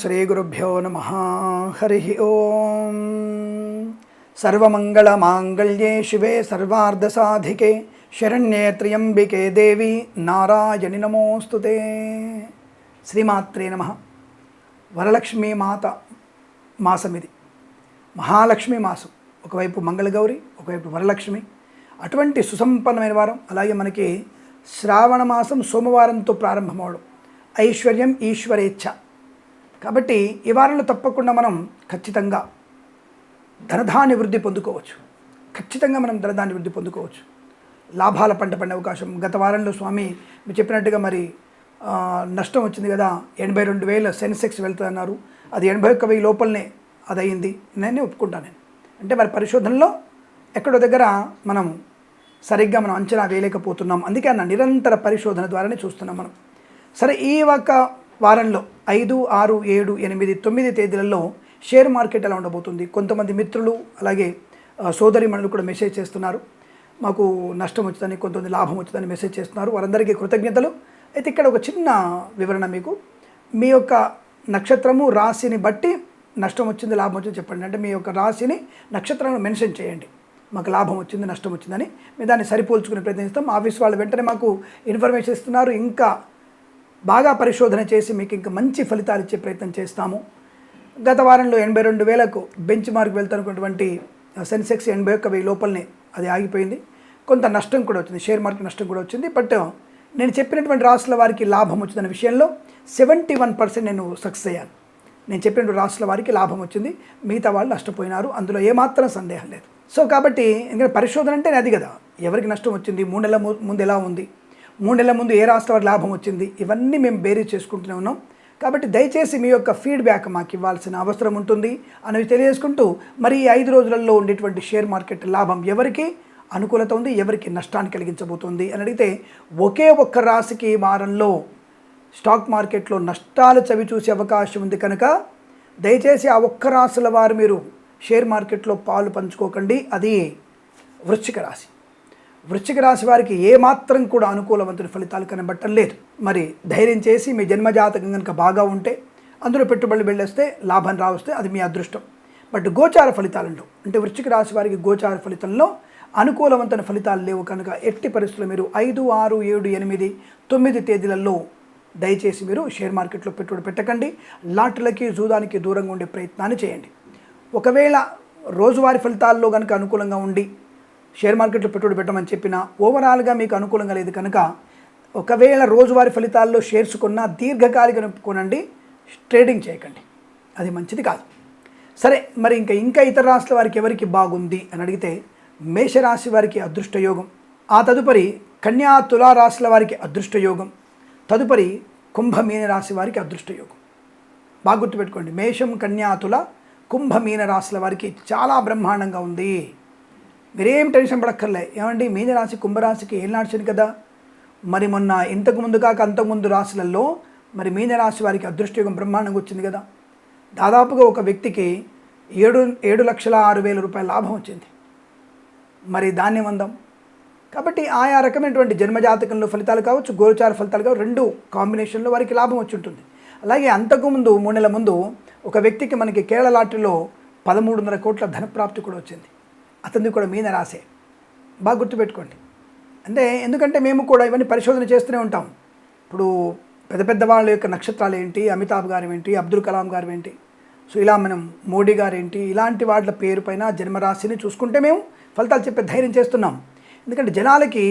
శ్రీగురుభ్యో నమః. హరి ఓం. సర్వమంగళమాంగళ్యే శివే సర్వార్ధసాధికే శరణ్యే త్ర్యంబికే దేవి నారాయణి నమోస్తుతే. శ్రీమాత్రే నమః. వరలక్ష్మీ మాత మాసం ఇది, మహాలక్ష్మీ మాసం. ఒకవైపు మంగళగౌరి, ఒకవైపు వరలక్ష్మి. అటువంటి సుసంపన్నమైన వారం. అలాగే మనకి శ్రావణ మాసం సోమవారంతో ప్రారంభమవడం, ఐశ్వర్యం ఈశ్వరేచ్ఛ. కాబట్టి ఈ వారంలో తప్పకుండా మనం ఖచ్చితంగా ధనధాన్య వృద్ధి పొందుకోవచ్చు. ఖచ్చితంగా మనం ధనధాన్య వృద్ధి పొందుకోవచ్చు. లాభాల పంట పండే అవకాశం. గత వారంలో స్వామి మీరు చెప్పినట్టుగా మరి నష్టం వచ్చింది కదా, 82,000 సెన్సెక్స్ వెళ్తుందన్నారు. అది 81,000 లోపలనే అది అయింది. నేనే ఒప్పుకుంటాను. నేను అంటే మరి పరిశోధనలో ఎక్కడో దగ్గర మనం సరిగ్గా మనం అంచనా వేయలేకపోతున్నాం. అందుకే అన్న నిరంతర పరిశోధన ద్వారానే చూస్తున్నాం మనం. సరే, ఈ ఒక వారంలో 5, 6, 7, 8, 9 తేదీలలో షేర్ మార్కెట్ ఎలా ఉండబోతుంది? కొంతమంది మిత్రులు అలాగే సోదరిమణులు కూడా మెసేజ్ చేస్తున్నారు. మాకు నష్టం వచ్చిందని, కొంతమంది లాభం వచ్చిందని మెసేజ్ చేస్తున్నారు. వారందరికీ కృతజ్ఞతలు. అయితే ఇక్కడ ఒక చిన్న వివరణ మీకు. మీ యొక్క నక్షత్రము రాశిని బట్టి నష్టం వచ్చింది లాభం వచ్చింది చెప్పండి. అంటే మీ యొక్క రాశిని నక్షత్రాలను మెన్షన్ చేయండి. మాకు లాభం వచ్చింది నష్టం వచ్చిందని మేము దాన్ని సరిపోల్చుకునే ప్రయత్నిస్తాం. ఆఫీస్ వాళ్ళు వెంటనే మాకు ఇన్ఫర్మేషన్ ఇస్తున్నారు. ఇంకా బాగా పరిశోధన చేసి మీకు ఇంకా మంచి ఫలితాలు ఇచ్చే ప్రయత్నం చేస్తాము. గత వారంలో 82,000కు బెంచ్ మార్క్ వెళ్తున్నటువంటి సెన్సెక్స్ 81,000 లోపలనే అది ఆగిపోయింది. కొంత నష్టం కూడా వచ్చింది, షేర్ మార్కెట్ నష్టం కూడా వచ్చింది. బట్ నేను చెప్పినటువంటి రాష్ట్రాల వారికి లాభం వచ్చిందన్న విషయంలో 71% నేను సక్సెస్ అయ్యాను. నేను చెప్పిన రాష్ట్రాల వారికి లాభం వచ్చింది, మిగతా వాళ్ళు నష్టపోయినారు. అందులో ఏమాత్రం సందేహం లేదు. సో కాబట్టి ఎందుకంటే పరిశోధన అంటే అది కదా, ఎవరికి నష్టం వచ్చింది, 3 నెలల ముందు ఎలా ఉంది, 3 నెలల ముందు ఏ రాష్ట్ర వారికి లాభం వచ్చింది, ఇవన్నీ మేము బేరీ చేసుకుంటూనే ఉన్నాం. కాబట్టి దయచేసి మీ యొక్క ఫీడ్బ్యాక్ మాకు ఇవ్వాల్సిన అవసరం ఉంటుంది అనేవి తెలియజేసుకుంటూ, మరి ఈ 5 రోజులలో ఉండేటువంటి షేర్ మార్కెట్ లాభం ఎవరికి అనుకూలత ఉంది, ఎవరికి నష్టాన్ని కలిగించబోతుంది అని అడిగితే, ఒకే ఒక్క రాశికి వారంలో స్టాక్ మార్కెట్లో నష్టాలు చవి చూసే అవకాశం ఉంది. కనుక దయచేసి ఆ ఒక్క రాశుల వారు మీరు షేర్ మార్కెట్లో పాలు పంచుకోకండి. అది వృశ్చిక రాశి. వృశ్చిక రాశి వారికి ఏమాత్రం కూడా అనుకూలవంతుని ఫలితాలు కనబట్టం లేదు. మరి ధైర్యం చేసి మీ జన్మజాతకం కనుక బాగా ఉంటే, అందులో పెట్టుబడులు వెళ్ళేస్తే లాభం రావస్తే అది మీ అదృష్టం. బట్ గోచార ఫలితాలలో అంటే వృశ్చిక రాశి వారికి గోచార ఫలితంలో అనుకూలవంతమైన ఫలితాలు లేవు. కనుక ఎట్టి పరిస్థితుల్లో మీరు 5, 6, 7, 8, 9 తేదీలలో దయచేసి మీరు షేర్ మార్కెట్లో పెట్టుబడి పెట్టకండి. లాటరీలకి జూదానికి దూరంగా ఉండే ప్రయత్నాన్ని చేయండి. ఒకవేళ రోజువారీ ఫలితాల్లో కనుక అనుకూలంగా ఉండి షేర్ మార్కెట్లో పెట్టుబడి పెట్టమని చెప్పినా ఓవరాల్గా మీకు అనుకూలంగా లేదు కనుక, ఒకవేళ రోజువారీ ఫలితాల్లో షేర్స్ కొన్నా దీర్ఘకాలిక కొనండి, ట్రేడింగ్ చేయకండి. అది మంచిది కాదు. సరే, మరి ఇంకా ఇతర రాశుల వారికి ఎవరికి బాగుంది అని అడిగితే, మేషరాశి వారికి అదృష్టయోగం, ఆ తదుపరి కన్యా తులా రాశుల వారికి అదృష్టయోగం, తదుపరి కుంభమీన రాశి వారికి అదృష్టయోగం. బాగా గుర్తుపెట్టుకోండి, మేషం, కన్యా, తుల, కుంభమీన రాశుల వారికి చాలా బ్రహ్మాండంగా ఉంది. మీరేం టెన్షన్ పడక్కర్లే. ఏమండి, మీనరాశి కుంభరాశికి ఏం నడిచింది కదా, మరి మొన్న ఇంతకుముందు కాక అంతకుముందు రాశులలో మరి మీనరాశి వారికి అదృష్టయోగం బ్రహ్మాండంగా వచ్చింది కదా. దాదాపుగా ఒక వ్యక్తికి 7,06,000 రూపాయల లాభం వచ్చింది. మరి దాన్ని మందం. కాబట్టి ఆయా రకమైనటువంటి జన్మజాతకంలో ఫలితాలు కావచ్చు, గోచార ఫలితాలు కావచ్చు, 2 కాంబినేషన్లో వారికి లాభం వచ్చి ఉంటుంది. అలాగే అంతకుముందు 3 నెలల ముందు ఒక వ్యక్తికి మనకి కేరళ లాటరీలో 13.5 కోట్ల ధనప్రాప్తి కూడా వచ్చింది. అతనిది కూడా మీన రాసే. బాగా గుర్తుపెట్టుకోండి. అంటే ఎందుకంటే మేము కూడా ఇవన్నీ పరిశోధన చేస్తూనే ఉంటాం. ఇప్పుడు పెద్ద పెద్ద వాళ్ళ యొక్క నక్షత్రాలు ఏంటి, అమితాబ్ గారు ఏంటి, అబ్దుల్ కలాం గారు ఏంటి, సో ఇలా మనం మోడీ గారు ఏంటి, ఇలాంటి వాటి పేరు పైన జన్మరాశిని చూసుకుంటే మేము ఫలితాలు చెప్పే ధైర్యం చేస్తున్నాం. ఎందుకంటే జనాలకి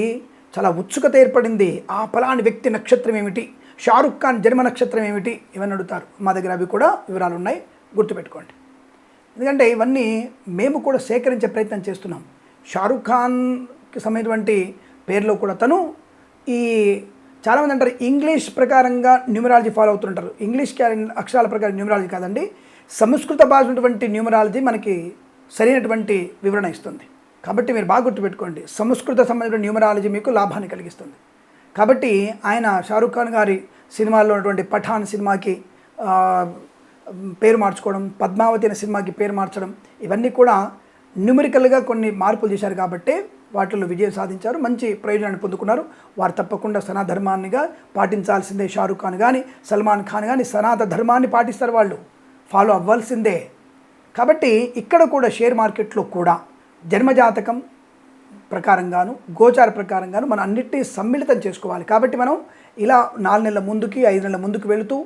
చాలా ఉత్సుకత ఏర్పడింది. ఆ ఫలాని వ్యక్తి నక్షత్రం ఏమిటి, షారుఖ్ ఖాన్ జన్మ నక్షత్రం ఏమిటి, ఇవన్నీ అడుగుతారు. మా దగ్గర అవి కూడా వివరాలు ఉన్నాయి, గుర్తుపెట్టుకోండి. ఎందుకంటే ఇవన్నీ మేము కూడా సేకరించే ప్రయత్నం చేస్తున్నాం. షారుఖ్ ఖాన్కి సంబంధించినటువంటి పేర్లో కూడా తను ఈ చాలామంది అంటారు ఇంగ్లీష్ ప్రకారంగా న్యూమరాలజీ ఫాలో అవుతుంటారు. ఇంగ్లీష్ అక్షరాల ప్రకారం న్యూమరాలజీ కాదండి, సంస్కృత భాష ఉన్నటువంటి న్యూమరాలజీ మనకి సరైనటువంటి వివరణ ఇస్తుంది. కాబట్టి మీరు బాగా గుర్తుపెట్టుకోండి, సంస్కృత సంబంధించిన న్యూమరాలజీ మీకు లాభాన్ని కలిగిస్తుంది. కాబట్టి ఆయన షారుఖ్ ఖాన్ గారి సినిమాల్లో ఉన్నటువంటి పఠాన్ సినిమాకి పేరు మార్చుకోవడం, పద్మావతి అనే సినిమాకి పేరు మార్చడం, ఇవన్నీ కూడా న్యూమరికల్గా కొన్ని మార్పులు చేశారు. కాబట్టి వాటిల్లో విజయం సాధించారు, మంచి ప్రయోజనాన్ని పొందుకున్నారు. వారు తప్పకుండా సనాతన ధర్మాన్నిగా పాటించాల్సిందే. షారుఖ్ ఖాన్ కానీ సల్మాన్ ఖాన్ కానీ సనాతన ధర్మాన్ని పాటిస్తారు, వాళ్ళు ఫాలో అవ్వాల్సిందే. కాబట్టి ఇక్కడ కూడా షేర్ మార్కెట్లో కూడా జన్మజాతకం ప్రకారంగాను గోచార ప్రకారంగాను మనం అన్నిటినీ సమ్మిళితం చేసుకోవాలి. కాబట్టి మనం ఇలా 4 నెలల ముందుకి 5 నెలల ముందుకు వెళుతూ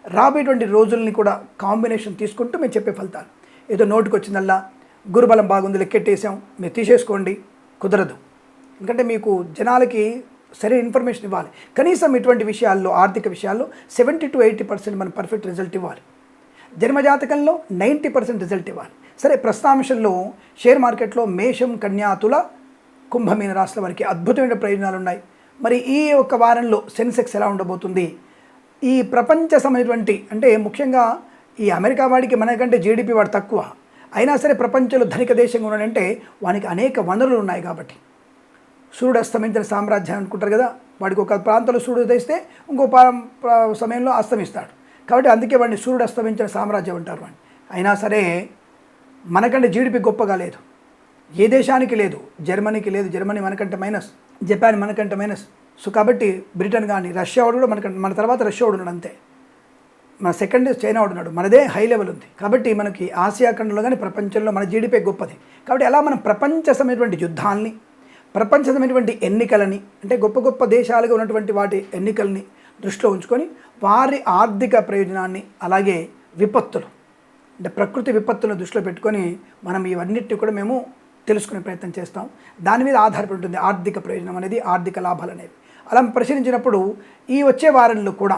రాబోయేటువంటి రోజుల్ని కూడా కాంబినేషన్ తీసుకుంటూ మేము చెప్పే ఫలితాలు. ఏదో నోటికి వచ్చిందల్లా గురుబలం బాగుంది లెక్కెట్టేసాం మీరు తీసేసుకోండి, కుదరదు. ఎందుకంటే మీకు జనాలకి సరైన ఇన్ఫర్మేషన్ ఇవ్వాలి. కనీసం ఇటువంటి విషయాల్లో ఆర్థిక విషయాల్లో 70 to 80% మనం పర్ఫెక్ట్ రిజల్ట్ ఇవ్వాలి. జన్మజాతకంలో 90% రిజల్ట్ ఇవ్వాలి. సరే, ప్రస్తుతాంశంలో షేర్ మార్కెట్లో మేషం, కన్యా, తుల, కుంభమీన రాశుల వారికి అద్భుతమైన ప్రయోజనాలు ఉన్నాయి. మరి ఈ ఒక్క వారంలో సెన్సెక్స్ ఎలా ఉండబోతుంది? ఈ ప్రపంచ సమయటువంటి అంటే ముఖ్యంగా ఈ అమెరికా వాడికి మనకంటే జీడిపి వాడు తక్కువ అయినా సరే ప్రపంచంలో ధనిక దేశంగా ఉన్నాడంటే వానికి అనేక వనరులు ఉన్నాయి. కాబట్టి సూర్యుడు అస్తమించిన సామ్రాజ్యం అనుకుంటారు కదా, వాడికి ఒక ప్రాంతంలో సూర్యుడు ఉదయిస్తే ఇంకో సమయంలో అస్తమిస్తాడు. కాబట్టి అందుకే వాడిని సూర్యుడు అస్తమించిన సామ్రాజ్యం అంటారు వాడిని. అయినా సరే మనకంటే జీడిపి గొప్పగా లేదు, ఏ దేశానికి లేదు. జర్మనీకి లేదు, జర్మనీ మనకంటే మైనస్, జపాన్ మనకంటే మైనస్. సో కాబట్టి బ్రిటన్ కానీ రష్యా వాడు కూడా మన తర్వాత రష్యా వాడు ఉన్నాడు అంతే. మన సెకండ్ చైనా వాడు ఉన్నాడు, మనదే హై లెవెల్ ఉంది. కాబట్టి మనకి ఆసియా ఖండంలో కానీ ప్రపంచంలో మన జీడిపి గొప్పది. కాబట్టి అలా మనం ప్రపంచమైనటువంటి యుద్ధాలని, ప్రపంచమైనటువంటి ఎన్నికలని, అంటే గొప్ప గొప్ప దేశాలుగా ఉన్నటువంటి వాటి ఎన్నికల్ని దృష్టిలో ఉంచుకొని వారి ఆర్థిక ప్రయోజనాన్ని, అలాగే విపత్తులు అంటే ప్రకృతి విపత్తులను దృష్టిలో పెట్టుకొని మనం ఇవన్నిటిని కూడా మేము తెలుసుకునే ప్రయత్నం చేస్తాం. దాని మీద ఆధారపడి ఉంటుంది ఆర్థిక ప్రయోజనం అనేది, ఆర్థిక లాభాలు అనేవి. అలా పరిశీలించినప్పుడు ఈ వచ్చే వారంలో కూడా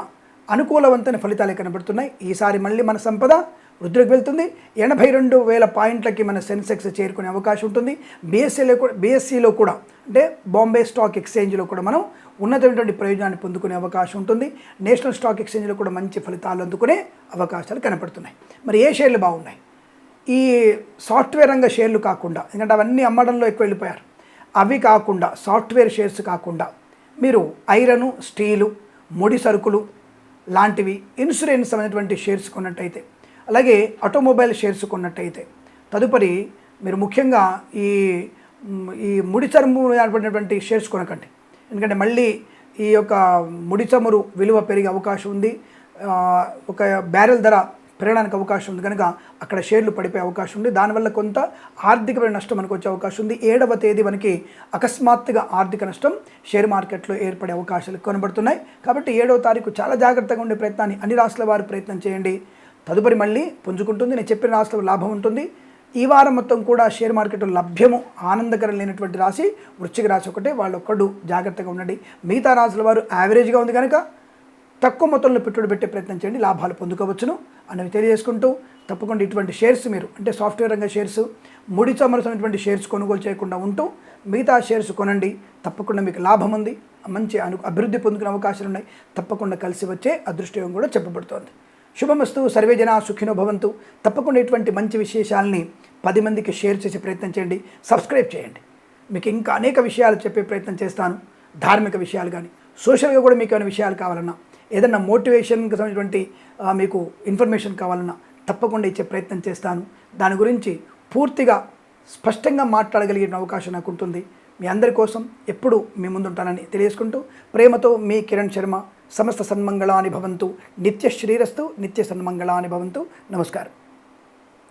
అనుకూలవంతమైన ఫలితాలే కనబడుతున్నాయి. ఈసారి మళ్ళీ మన సంపద వృద్ధిలోకి వెళ్తుంది. 82,000 పాయింట్లకి మన సెన్సెక్స్ చేరుకునే అవకాశం ఉంటుంది. బీఎస్సీలో కూడా అంటే బాంబే స్టాక్ ఎక్స్చేంజ్లో కూడా మనం ఉన్నతమైనటువంటి ప్రయోజనాన్ని పొందుకునే అవకాశం ఉంటుంది. నేషనల్ స్టాక్ ఎక్స్చేంజ్లో కూడా మంచి ఫలితాలు అందుకునే అవకాశాలు కనపడుతున్నాయి. మరి ఏ షేర్లు బాగున్నాయి? ఈ సాఫ్ట్వేర్ రంగ షేర్లు కాకుండా, ఎందుకంటే అవన్నీ అమ్మడంలో ఎక్కువ వెళ్ళిపోయారు, అవి కాకుండా సాఫ్ట్వేర్ షేర్స్ కాకుండా మీరు ఐరను, స్టీలు, ముడి సరుకులు లాంటివి, ఇన్సూరెన్స్ అనేటువంటి షేర్స్ కొన్నట్టయితే, అలాగే ఆటోమొబైల్ షేర్స్ కొన్నట్టయితే, తదుపరి మీరు ముఖ్యంగా ఈ ముడి చమురు అనేటువంటి షేర్స్ కొనకండి. ఎందుకంటే మళ్ళీ ఈ యొక్క ముడి చమురు విలువ పెరిగే అవకాశం ఉంది, ఒక బ్యారెల్ ధర పెరగడానికి అవకాశం ఉంది. కనుక అక్కడ షేర్లు పడిపోయే అవకాశం ఉంది. దానివల్ల కొంత ఆర్థికమైన నష్టం మనకు వచ్చే అవకాశం ఉంది. 7వ తేదీ మనకి అకస్మాత్తుగా ఆర్థిక నష్టం షేర్ మార్కెట్లో ఏర్పడే అవకాశాలు కనబడుతున్నాయి. కాబట్టి 7వ తారీఖు చాలా జాగ్రత్తగా ఉండే ప్రయత్నాన్ని అన్ని రాష్ట్రాల వారు ప్రయత్నం చేయండి. తదుపరి మళ్ళీ పుంజుకుంటుంది. నేను చెప్పిన రాష్ట్రాల లాభం ఉంటుంది. ఈ వారం మొత్తం కూడా షేర్ మార్కెట్లో లభ్యము ఆనందకరం లేనటువంటి రాశి వృశ్చిక రాశి ఒకటే. వాళ్ళొక్కడు జాగ్రత్తగా ఉండండి. మిగతా రాశుల వారు యావరేజ్గా ఉంది కనుక తక్కువ మొత్తంలో పెట్టుబడి పెట్టే ప్రయత్నం చేయండి, లాభాలు పొందుకోవచ్చును అనేవి తెలియజేసుకుంటూ, తప్పకుండా ఇటువంటి షేర్స్ మీరు అంటే సాఫ్ట్వేర్ రంగ షేర్స్, ముడి చమురుటువంటి షేర్స్ కొనుగోలు చేయకుండా ఉంటూ మిగతా షేర్స్ కొనండి. తప్పకుండా మీకు లాభం ఉంది, మంచి అభివృద్ధి పొందుకునే అవకాశాలు ఉన్నాయి. తప్పకుండా కలిసి వచ్చే అదృష్టం కూడా చెప్పబడుతోంది. శుభమస్తు. సర్వే జనా సుఖినో భవంతు. తప్పకుండా ఇటువంటి మంచి విశేషాలని 10 మందికి షేర్ చేసే ప్రయత్నం చేయండి. సబ్స్క్రైబ్ చేయండి. మీకు ఇంకా అనేక విషయాలు చెప్పే ప్రయత్నం చేస్తాను. ధార్మిక విషయాలు కానీ, సోషల్గా కూడా మీకు ఏమైనా విషయాలు కావాలన్నా, ఏదన్నా మోటివేషన్కి సంబంధించినటువంటి మీకు ఇన్ఫర్మేషన్ కావాలన్నా తప్పకుండా ఇచ్చే ప్రయత్నం చేస్తాను. దాని గురించి పూర్తిగా స్పష్టంగా మాట్లాడగలిగిన అవకాశం నాకు ఉంటుంది. మీ అందరి కోసం ఎప్పుడు మీ ముందుంటానని తెలియజేసుకుంటూ ప్రేమతో మీ కిరణ్ శర్మ. సమస్త సన్మంగళాని భవంతు. నిత్య శ్రీరస్తు. నిత్య సన్మంగళాని భవంతు. నమస్కారం.